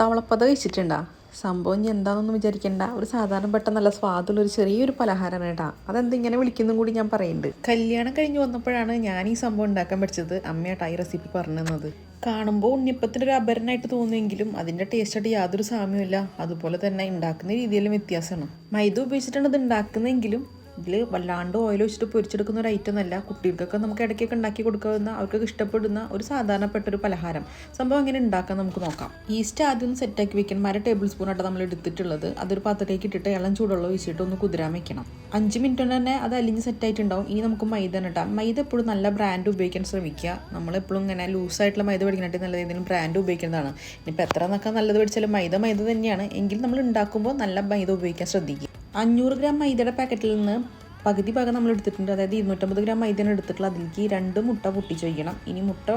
തവളപ്പത കഴിച്ചിട്ടുണ്ടാ? സംഭവം ഇനി എന്താണെന്നൊന്നും വിചാരിക്കേണ്ട. ഒരു സാധാരണപ്പെട്ട നല്ല സ്വാദുള്ള ഒരു ചെറിയൊരു പലഹാരമാണ് കേട്ടാ. അതെന്തിങ്ങനെ വിളിക്കുന്നതും കൂടി ഞാൻ പറയുന്നുണ്ട്. കല്യാണം കഴിഞ്ഞ് വന്നപ്പോഴാണ് ഞാൻ ഈ സംഭവം ഉണ്ടാക്കാൻ പഠിച്ചത്. അമ്മയാട്ടാ ഈ റെസിപ്പി പറഞ്ഞു തന്നത്. കാണുമ്പോൾ ഉണ്ണിയപ്പത്തിൻ്റെ ഒരു അപരനായിട്ട് തോന്നുമെങ്കിലും അതിൻ്റെ ടേസ്റ്റായിട്ട് യാതൊരു സാമ്യമില്ല. അതുപോലെ തന്നെ ഉണ്ടാക്കുന്ന രീതിയിലും വ്യത്യാസമാണ്. മൈദ ഉപയോഗിച്ചിട്ടാണ് ഇത് ഉണ്ടാക്കുന്നതെങ്കിലും ഇതിൽ വല്ലാണ്ട് ഓയിൽ വെച്ചിട്ട് പൊരിച്ചെടുക്കുന്ന ഒരു ഐറ്റം അല്ല. കുട്ടികൾക്കൊക്കെ നമുക്ക് ഇടയ്ക്കൊക്കെ ഉണ്ടാക്കി കൊടുക്കാവുന്ന, അവർക്കൊക്കെ ഇഷ്ടപ്പെടുന്ന ഒരു സാധാരണപ്പെട്ട ഒരു പലഹാരം. സംഭവം എങ്ങനെ ഉണ്ടാക്കാൻ നമുക്ക് നോക്കാം. ഈസ്റ്റ് ആദ്യം ഒന്ന് സെറ്റാക്കി വെക്കണം. 1/2 ടേബിൾ സ്പൂണായിട്ട് നമ്മൾ എടുത്തിട്ടുള്ളത്. അതൊരു പാത്രത്തിലേക്ക് ഇട്ടിട്ട് ഇളം ചൂടുള്ള ഒഴിച്ചിട്ട് ഒന്ന് കുതിരാൻ വെക്കണം. 5 മിനിറ്റ് കൊണ്ട് തന്നെ അത് അലിഞ്ഞ് സെറ്റായിട്ടുണ്ടാവും. ഇനി നമുക്ക് മൈദ ഇട്ടാം. മൈദ എപ്പോഴും നല്ല ബ്രാൻഡ് ഉപയോഗിക്കാൻ ശ്രമിക്കുക. നമ്മളെപ്പോഴും ഇങ്ങനെ ലൂസായിട്ടുള്ള മൈദ മേടിക്കാനായിട്ട് നല്ല ഏതെങ്കിലും ബ്രാൻഡ് ഉപയോഗിക്കുന്നതാണ്. ഇനിയിപ്പോൾ എത്ര എന്നൊക്കെ നല്ലത് മേടിച്ചാലും മൈദ തന്നെയാണ്. എങ്കിലും നമ്മൾ ഉണ്ടാക്കുമ്പോൾ നല്ല മൈദ ഉപയോഗിക്കാൻ ശ്രദ്ധിക്കുക. 500 ഗ്രാം മൈദയുടെ പാക്കറ്റിൽ നിന്ന് പകുതി ഭാഗം നമ്മൾ എടുത്തിട്ടുണ്ട്. അതായത് 250 ഗ്രാം മൈദയാണ് എടുത്തിട്ടുള്ളത്. അതിലേക്ക് 2 മുട്ട പൊട്ടിച്ച് വയ്ക്കണം. ഇനി മുട്ട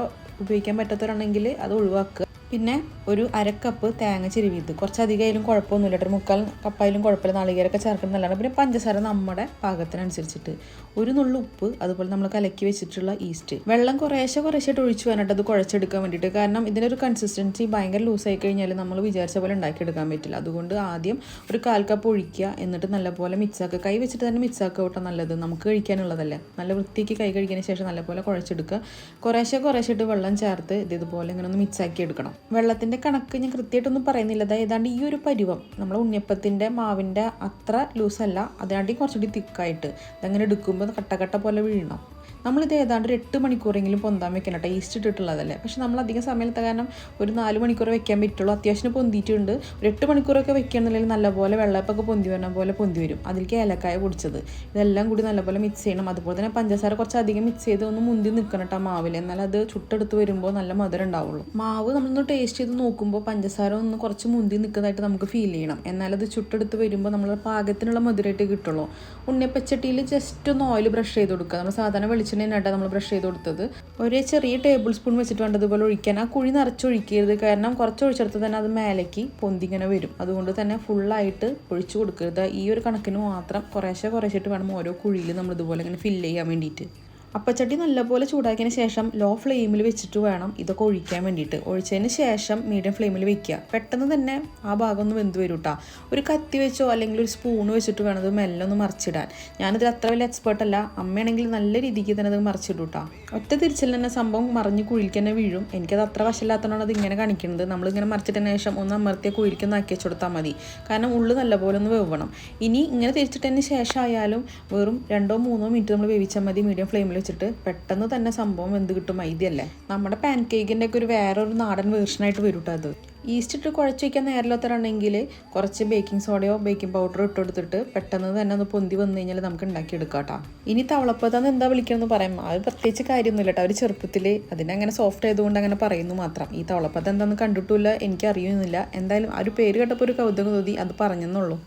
ഉപയോഗിക്കാൻ പറ്റാത്തവരാണെങ്കിൽ അത് ഒഴിവാക്കുക. പിന്നെ ഒരു 1/2 കപ്പ് തേങ്ങ ചിരുവിയത്. കുറച്ചധികമായാലും കുഴപ്പമൊന്നുമില്ല. ഒരു 3/4 കപ്പായാലും കുഴപ്പമില്ല. നാളികേരമൊക്കെ ചേർക്കുന്നത് നല്ലതാണ്. പിന്നെ പഞ്ചസാര നമ്മുടെ പാകത്തിനനുസരിച്ചിട്ട്. ഒരു നുള്ളു ഉപ്പ്, അതുപോലെ നമ്മൾ കലക്കി വെച്ചിട്ടുള്ള ഈസ്റ്റ്. വെള്ളം കുറേശ്ശായിട്ട് ഒഴിച്ചു വേണ്ടിട്ട് അത് കുഴച്ചെടുക്കാൻ വേണ്ടിയിട്ട്. കാരണം ഇതിനൊരു കൺസിസ്റ്റൻസി ഭയങ്കര ലൂസായി കഴിഞ്ഞാൽ നമ്മൾ വിചാരിച്ച പോലെ ഉണ്ടാക്കിയെടുക്കാൻ പറ്റില്ല. അതുകൊണ്ട് ആദ്യം ഒരു 1/4 കപ്പ് ഒഴിക്കുക. എന്നിട്ട് നല്ലപോലെ മിക്സാക്കുക. കൈ വെച്ചിട്ട് തന്നെ മിക്സാക്കുക കേട്ടോ നല്ലത്. നമുക്ക് കഴിക്കാനുള്ളതല്ലേ. നല്ല വൃത്തിക്ക് കൈ കഴിക്കുന്നതിന് ശേഷം നല്ലപോലെ കുഴച്ചെടുക്കുക. കുറേശ്ശായിട്ട് വെള്ളം ചേർത്ത് ഇതുപോലെ ഇങ്ങനെ ഒന്ന് മിക്സാക്കി എടുക്കണം. വെള്ളത്തിൻ്റെ കണക്ക് ഞാൻ കൃത്യമായിട്ടൊന്നും പറയുന്നില്ല. ഏതാണ്ട് ഈ ഒരു പരുവം. നമ്മൾ ഉണ്ണിയപ്പത്തിൻ്റെ മാവിൻ്റെ അത്ര ലൂസല്ല, അതിനാണ്ടി കുറച്ചുകൂടി തിക്കായിട്ട് അതങ്ങനെ എടുക്കുമ്പോൾ കട്ട പോലെ വീഴണം. നമ്മളിത് ഏതാണ്ട് ഒരു 8 മണിക്കൂറെങ്കിലും പൊന്താൻ വെക്കണം കേട്ടോ. ഈസ്റ്റ് ഇട്ടിട്ടുള്ളതല്ലേ. പക്ഷെ നമ്മൾ അധികം സമയത്ത് കാരണം ഒരു 4 മണിക്കൂർ വെക്കാൻ പറ്റുള്ളൂ. അത്യാവശ്യം പൊന്തിയിട്ടുണ്ട്. ഒരു 8 മണിക്കൂറൊക്കെ വെക്കുകയാണെന്നുണ്ടെങ്കിൽ നല്ലപോലെ വെള്ളപ്പൊക്കെ പൊന്തി വരണ പോലെ പൊന്തി വരും. അതിലേക്ക് ഏലക്കായ പൊടിച്ചത് ഇതെല്ലാം കൂടി നല്ലപോലെ മിക്സ് ചെയ്യണം. അതുപോലെ തന്നെ പഞ്ചസാര കുറച്ച് അധികം മിക്സ് ചെയ്ത് ഒന്ന് മുന്തി നിൽക്കണം കേട്ടോ മാവിൽ. എന്നാൽ അത് ചുട്ടെടുത്ത് വരുമ്പോൾ നല്ല മധുരം ഉണ്ടാവുള്ളൂ. മാവ് നമ്മളൊന്ന് ടേസ്റ്റ് ചെയ്ത് നോക്കുമ്പോൾ പഞ്ചസാര ഒന്ന് കുറച്ച് മുന്തി നിൽക്കുന്നതായിട്ട് നമുക്ക് ഫീൽ ചെയ്യണം. എന്നാലത് ചുട്ടെടുത്ത് വരുമ്പോൾ നമ്മൾ പാകത്തിനുള്ള മധുരമായിട്ട് കിട്ടുള്ളൂ. ഉണ്ണിയപ്പച്ചട്ടിയിൽ ജസ്റ്റ് ഒന്ന് ഓയിൽ ബ്രഷ് ചെയ്ത് കൊടുക്കുക. നമ്മൾ സാധാരണ വെളിച്ചെണ്ണ നമ്മൾ ബ്രഷ് ചെയ്ത് കൊടുത്തത്. ഒരു ചെറിയ ടേബിൾ സ്പൂൺ വെച്ചിട്ട് വേണ്ട അതുപോലെ ഒഴിക്കാൻ. ആ കുഴി നിറച്ചൊഴിക്കരുത്. കാരണം കുറച്ച് ഒഴിച്ചെടുത്ത് തന്നെ അത് മേലേക്ക് പൊന്തിങ്ങനെ വരും. അതുകൊണ്ട് തന്നെ ഫുള്ളായിട്ട് ഒഴിച്ചു കൊടുക്കരുത്. ഈ ഒരു കണക്കിന് മാത്രം കുറേശ്ശായിട്ട് വേണം ഓരോ കുഴിയിൽ നമ്മൾ ഇതുപോലെ ഇങ്ങനെ ഫില്ല് ചെയ്യാൻ വേണ്ടിയിട്ട്. അപ്പച്ചട്ടി നല്ലപോലെ ചൂടാക്കിയതിന് ശേഷം ലോ ഫ്ലെയിമിൽ വെച്ചിട്ട് വേണം ഇതൊക്കെ ഒഴിക്കാൻ വേണ്ടിയിട്ട്. ഒഴിച്ചതിന് ശേഷം മീഡിയം ഫ്ലെയിമിൽ വെക്കുക. പെട്ടെന്ന് തന്നെ ആ ഭാഗം ഒന്ന് വെന്ത് വരും കേട്ടോ. ഒരു കത്തി വെച്ചോ അല്ലെങ്കിൽ ഒരു സ്പൂൺ വെച്ചിട്ട് വേണം അത് മെല്ലെ ഒന്ന് മറിച്ചിടാൻ. ഞാനിതിൽ അത്ര വലിയ എക്സ്പേർട്ടല്ല. അമ്മയാണെങ്കിൽ നല്ല രീതിക്ക് തന്നെ അത് മറിച്ചിടും കേട്ടോ. ഒറ്റ തിരിച്ചിൽ തന്നെ സംഭവം മറിഞ്ഞ് കുഴിക്ക് തന്നെ വീഴും. എനിക്കത് അത്ര വശമില്ലാത്തതുകൊണ്ടാണ് അത് ഇങ്ങനെ കാണിക്കുന്നത്. നമ്മളിങ്ങനെ മറിച്ചിട്ടതിന് ശേഷം ഒന്ന് അമർത്തിയ കുഴിക്ക് ഒന്ന് ആക്കി വെച്ച് കൊടുത്താൽ മതി. കാരണം ഉള്ളു നല്ലപോലെ ഒന്ന് വേവണം. ഇനി ഇങ്ങനെ തിരിച്ചിട്ടതിന് ശേഷം ആയാലും വെറും 2-3 മിനിറ്റ് നമ്മൾ വേവിച്ചാൽ മതി മീഡിയം ഫ്ലെയിമിൽ വെച്ചിട്ട്. പെട്ടെന്ന് തന്നെ സംഭവം എന്ത് കിട്ടും. മൈദയല്ലേ. നമ്മുടെ പാൻ കേക്കിൻ്റെ ഒക്കെ ഒരു വേറൊരു നാടൻ വേർഷനായിട്ട് വരും കേട്ടോ അത്. ഈസ്റ്റ് ഇട്ട് കുഴച്ച് വയ്ക്കാൻ നേരമില്ലാത്തവരാണെങ്കിൽ കുറച്ച് ബേക്കിംഗ് സോഡയോ ബേക്കിംഗ് പൗഡറോ ഇട്ട് കൊടുത്തിട്ട് പെട്ടെന്ന് തന്നെ ഒന്ന് പൊന്തി വന്നു കഴിഞ്ഞാൽ നമുക്ക് ഉണ്ടാക്കിയെടുക്കാം കേട്ടോ. ഇനി തവളപ്പതാന്ന് എന്താ വിളിക്കണമെന്ന് പറയാം. അത് പ്രത്യേകിച്ച് കാര്യമൊന്നുമില്ല കേട്ടോ. ഒരു ചെറുപ്പത്തിൽ അതിനങ്ങനെ സോഫ്റ്റ് ആയതുകൊണ്ട് അങ്ങനെ പറയുന്നു മാത്രം. ഈ തവളപ്പത എന്താണെന്ന് കണ്ടിട്ടില്ല, എനിക്കറിയുന്നില്ല. എന്തായാലും ആ ഒരു പേര് കേട്ടപ്പോൾ ഒരു കൗതുകം തോന്നി, അത് പറഞ്ഞെന്നുള്ളൂ.